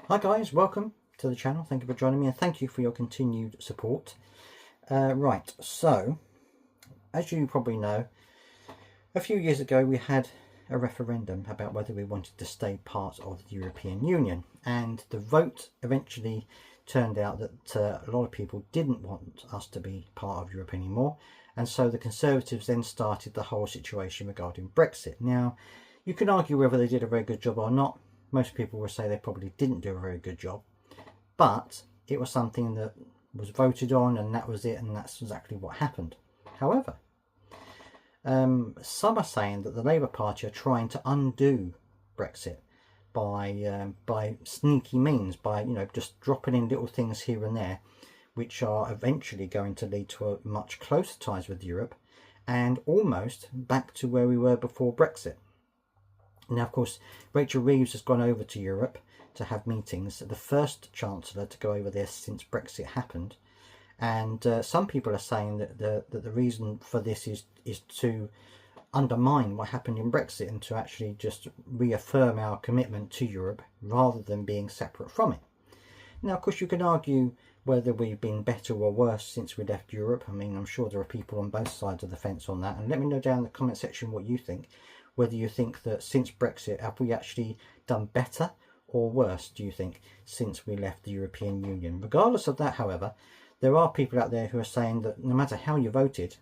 Hi guys, welcome to the channel. Thank you for joining me and thank you for your continued support. Right, so as you probably know, a few years ago we had a referendum about whether we wanted to stay part of the European Union, and the vote eventually turned out that a lot of people didn't want us to be part of Europe anymore, and so the Conservatives then started the whole situation regarding Brexit. Now, you can argue whether they did a very good job or not. Most people will say they probably didn't do a very good job, but it was something that was voted on and that was it, and that's exactly what happened. However, some are saying that the Labour Party are trying to undo Brexit by sneaky means, by just dropping in little things here and there, which are eventually going to lead to a much closer ties with Europe and almost back to where we were before Brexit. Now, of course, Rachel Reeves has gone over to Europe to have meetings, the first Chancellor to go over there since Brexit happened. And some people are saying that the reason for this is to undermine what happened in Brexit and to actually just reaffirm our commitment to Europe rather than being separate from it. Now, of course, you can argue whether we've been better or worse since we left Europe. I mean, I'm sure there are people on both sides of the fence on that. And let me know down in the comment section what you think. Whether you think that since Brexit, have we actually done better or worse, do you think, since we left the European Union? Regardless of that, however, there are people out there who are saying that no matter how you voted,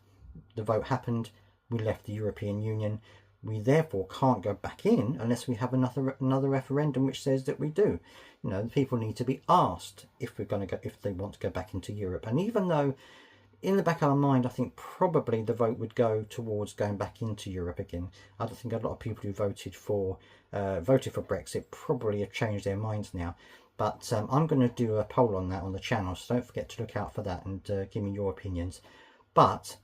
the vote happened, we left the European Union, we therefore can't go back in unless we have another referendum which says that we do. The people need to be asked if we're going to go, if they want to go back into Europe. And even though in the back of our mind, I think probably the vote would go towards going back into Europe again. I don't think a lot of people who voted for Brexit probably have changed their minds now. But I'm going to do a poll on that on the channel, so don't forget to look out for that and give me your opinions. But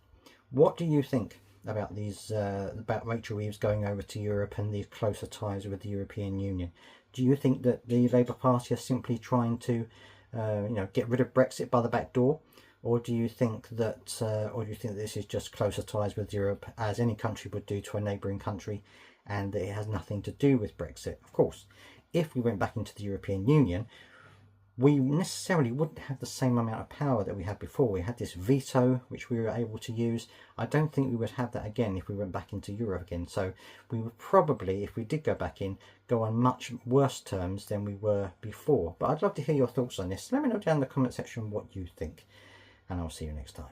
what do you think about these about Rachel Reeves going over to Europe and these closer ties with the European Union? Do you think that the Labour Party are simply trying to get rid of Brexit by the back door? Or do you think that this is just closer ties with Europe, as any country would do to a neighbouring country, and that it has nothing to do with Brexit? Of course, if we went back into the European Union, we necessarily wouldn't have the same amount of power that we had before. We had this veto, which we were able to use. I don't think we would have that again if we went back into Europe again. So we would probably, if we did go back in, go on much worse terms than we were before. But I'd love to hear your thoughts on this. Let me know down in the comment section what you think, and I'll see you next time.